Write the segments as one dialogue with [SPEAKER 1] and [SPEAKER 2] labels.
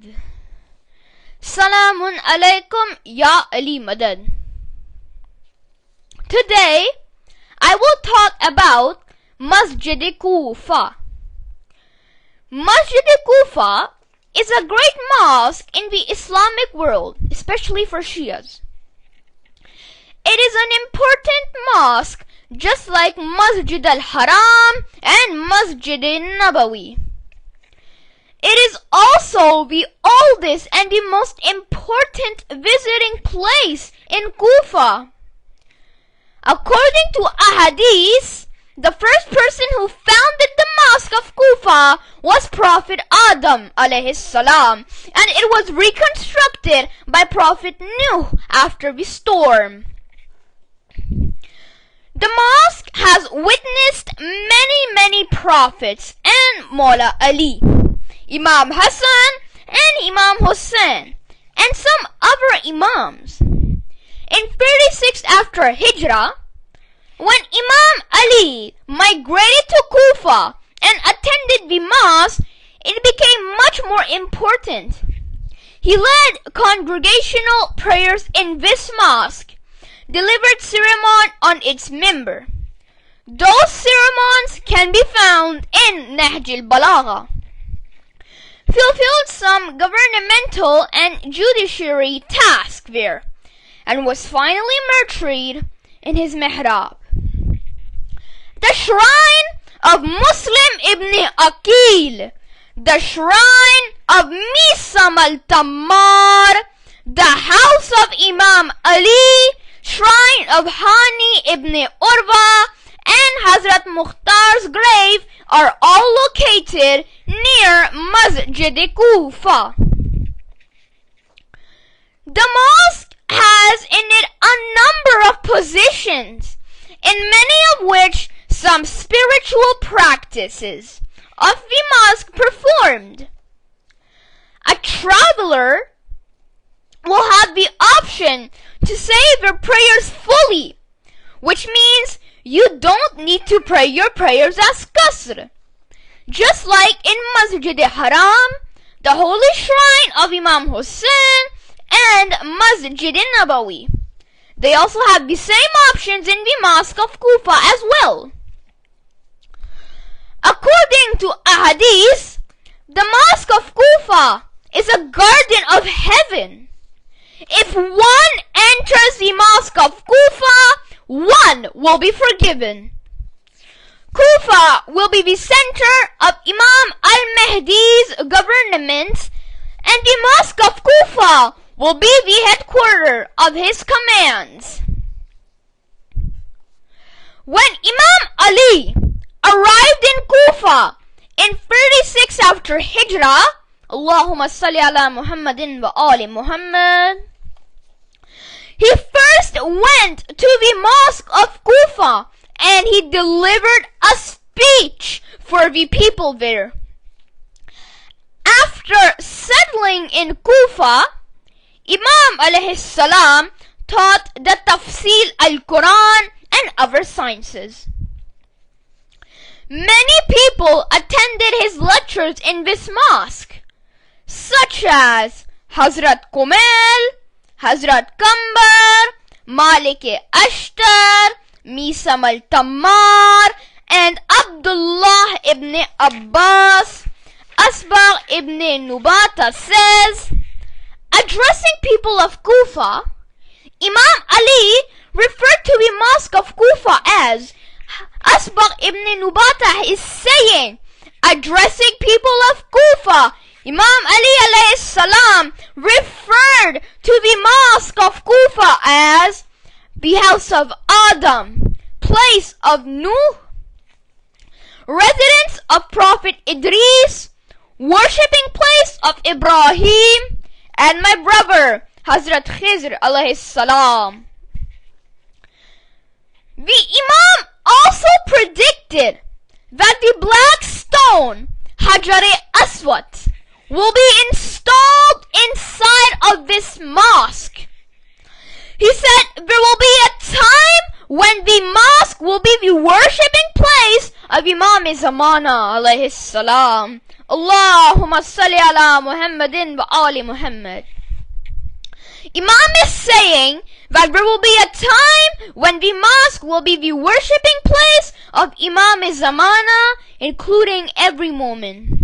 [SPEAKER 1] بعد. Salamun alaikum ya Ali Madad. Today, I will talk about Masjid-e-kufa. Masjid-e-kufa is a great mosque in the Islamic world, especially for Shias. It is an important mosque just like Masjid al-Haram and Masjid-e-Nabawi. It is also the oldest and the most important visiting place in Kufa. According to ahadith, the first person who founded the mosque of Kufa was Prophet Adam alayhi salam, and it was reconstructed by Prophet Nuh after the storm. The mosque has witnessed many prophets and Mawla Ali, Imam Hassan and Imam Hussein, and some other imams. In 36 after Hijrah, when Imam Ali migrated to Kufa and attended the mosque, it became much more important. He led congregational prayers in this mosque, delivered sermon on its member. Those sermons can be found in Nahj al-Balagha. Fulfilled some governmental and judiciary tasks there, and was finally martyred in his mihrab. The shrine of Muslim ibn Aqil, the shrine of Misam al-Tammar, the house of Imam Ali, shrine of Hani ibn Urwa, and Hazrat Mukhtar's grave are all located near Masjid-e-Kufa. The mosque has in it a number of positions, in many of which some spiritual practices of the mosque performed. A traveler will have the option to say their prayers fully, which means you don't need to pray your prayers as qasr. Just like in Masjid-e-Haram, the holy shrine of Imam Hussein, and Masjid-e-Nabawi. They also have the same options in the Mosque of Kufa as well. According to ahadith, the Mosque of Kufa is a garden of heaven. If one enters the Mosque of Kufa, one will be forgiven. Kufa will be the center of Imam al-Mahdi's government, and the Mosque of Kufa will be the headquarters of his commands. When Imam Ali arrived in Kufa in 36 after Hijrah, Allahumma salli ala Muhammadin wa ali Muhammad, he first went to the Mosque of Kufa and he delivered a speech for the people there. After settling in Kufa, Imam alayhi salam taught the tafsil al-Quran and other sciences. Many people attended his lectures in this mosque, such as Hazrat Kumail, Hazrat Kambar, Malik Ashtar, Misam al-Tammar, and Abdullah ibn Abbas. Asbagh ibn Nubata says, addressing people of Kufa, Imam Ali referred to the Mosque of Kufa as Asbagh ibn Nubata is saying, addressing people of Kufa, Imam Ali alayhi salam referred to the Mosque of Kufa as the house of Adam, place of Nuh, residence of Prophet Idris, worshipping place of Ibrahim, and my brother Hazrat Khizr alayhi salam. The Imam also predicted that the black stone Hajar-e-Aswad will be installed inside of this mosque. He said there will be a time when the mosque will be the worshipping place of Imam Zamana alayhi salam. Allahumma salli ala Muhammadin wa ali Muhammad. Imam is saying that there will be a time when the mosque will be the worshipping place of Imam Zamana, including every moment.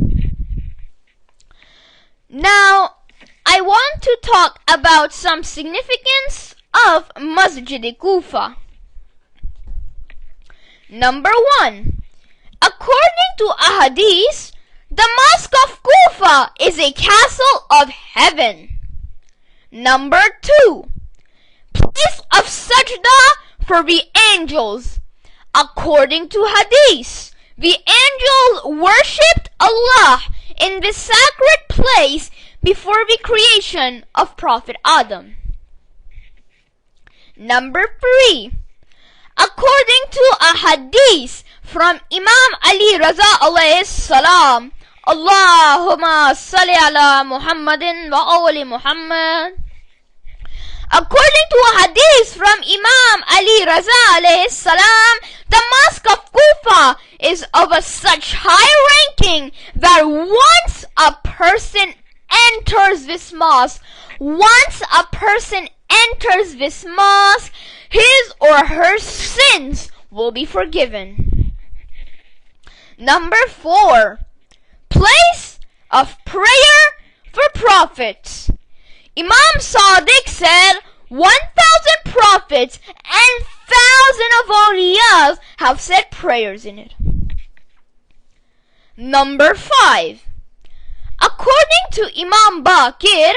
[SPEAKER 1] Now, I want to talk about some significance of Masjid-e-kufa. Number 1. According to a hadith, the mosque of Kufa is a castle of heaven. Number 2. Place of sajda for the angels. According to hadith, the angels worshipped Allah in the sacred place before the creation of Prophet Adam. Number 3. According to a hadith from Imam Ali Raza alayhi salam, Allahumma salli ala Muhammadin wa ali Muhammad. According to a hadith from Imam Ali Raza alayhi salam, the mosque of Kufa is of a such high ranking that once a person enters this mosque, his or her sins will be forgiven. Number 4. Place of prayer for prophets. Imam Sadiq said 1,000 prophets and 1,000 of awliyas have said prayers in it. Number 5. According to Imam Baqir,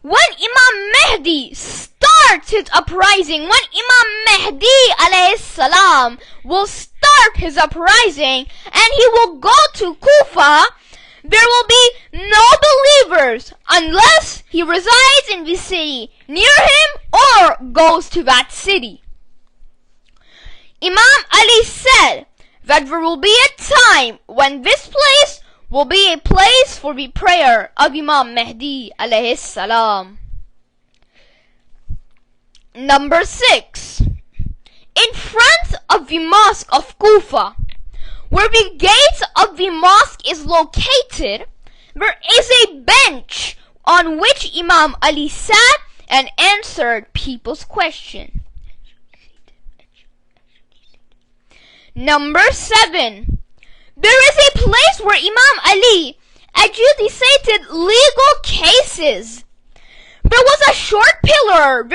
[SPEAKER 1] when Imam Mehdi starts his uprising, when Imam Mehdi alayhi salam will start his uprising and he will go to Kufa, there will be no believers unless he resides in the city near him or goes to that city. Imam Ali said that there will be a time when this place will be a place for the prayer of Imam Mehdi alayhi salam. Number 6. In front of the mosque of Kufa, where the gates of the mosque is located, there is a bench on which Imam Ali sat and answered people's questions. Number 7. There is a place where Imam Ali adjudicated legal cases. There was a short pillar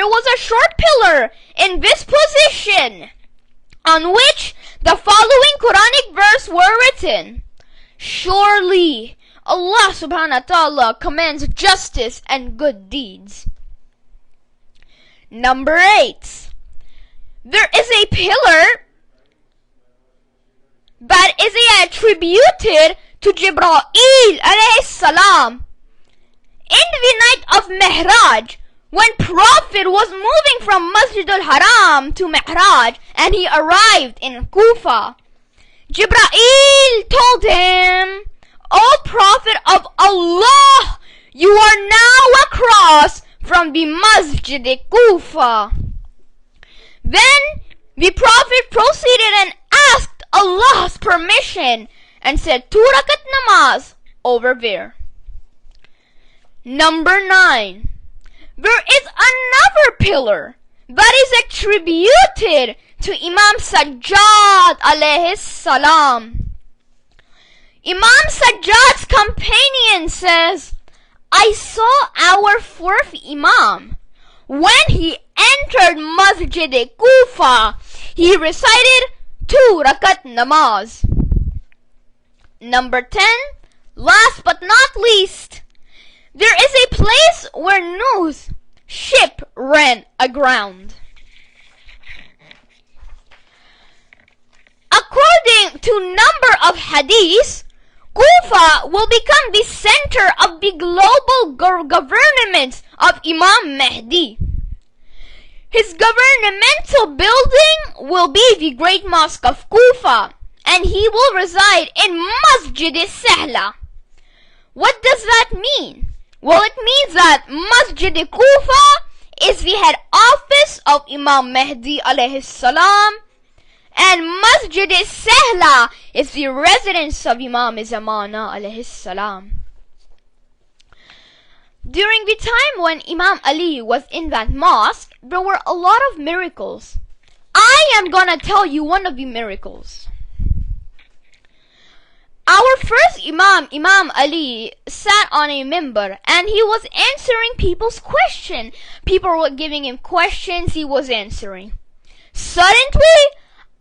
[SPEAKER 1] in this position on which the following Quranic verse were written. Surely Allah subhanahu wa ta'ala commands justice and good deeds. Number 8. There is a pillar that is attributed to Jibreel alayhi salam. In the night of Mi'raj, when Prophet was moving from Masjid al-Haram to Mi'raj and he arrived in Kufa, Jibreel told him, O Prophet of Allah, you are now across from the Masjid-e-kufa. Then the Prophet proceeded and asked Allah's permission and said 2 rakat namaz over there. Number 9. There is another pillar that is attributed to Imam Sajjad alayhi salam. Imam Sajjad's companion says, I saw our 4th Imam. When he entered Masjid-e-kufa, he recited 2 rakat namaz. Number 10. Last but not least, there is a place where Nuh's ship ran aground. According to number of hadiths, Kufa will become the center of the global government of Imam Mehdi. His governmental building will be the great mosque of Kufa, and he will reside in Masjid-e-Sahla. What does that mean? Well, it means that Masjid-e-Kufa is the head office of Imam Mehdi alayhi salam, and Masjid-e-Sahla is the residence of Imam Zamana alayhi salam. During the time when Imam Ali was in that mosque, there were a lot of miracles. I am gonna tell you one of the miracles. Our first Imam, Imam Ali, sat on a minbar and he was answering people's questions. People were giving him questions, he was answering. Suddenly,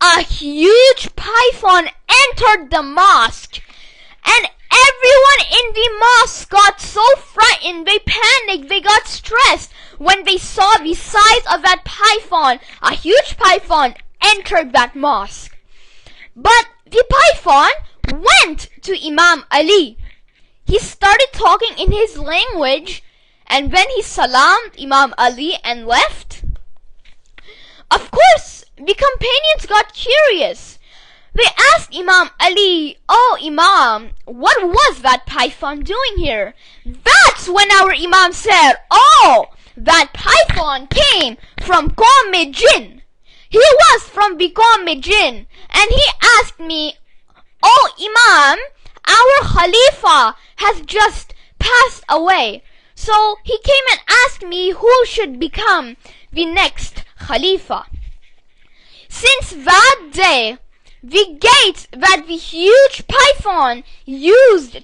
[SPEAKER 1] a huge python entered the mosque, and everyone in the mosque got so frightened, they panicked, they got stressed when they saw the size of that python. A huge python entered that mosque. But the python went to Imam Ali. He started talking in his language, and when he salamed Imam Ali and left, of course, the companions got curious. They asked Imam Ali, "Oh Imam, what was that python doing here?" That's when our Imam said, "Oh, that python came from Qawm Jinn. He was from the Qawm Jinn, and he asked me, 'Oh Imam, our Khalifa has just passed away.' So he came and asked me who should become the next Khalifa." Since that day, the gate that the huge python used to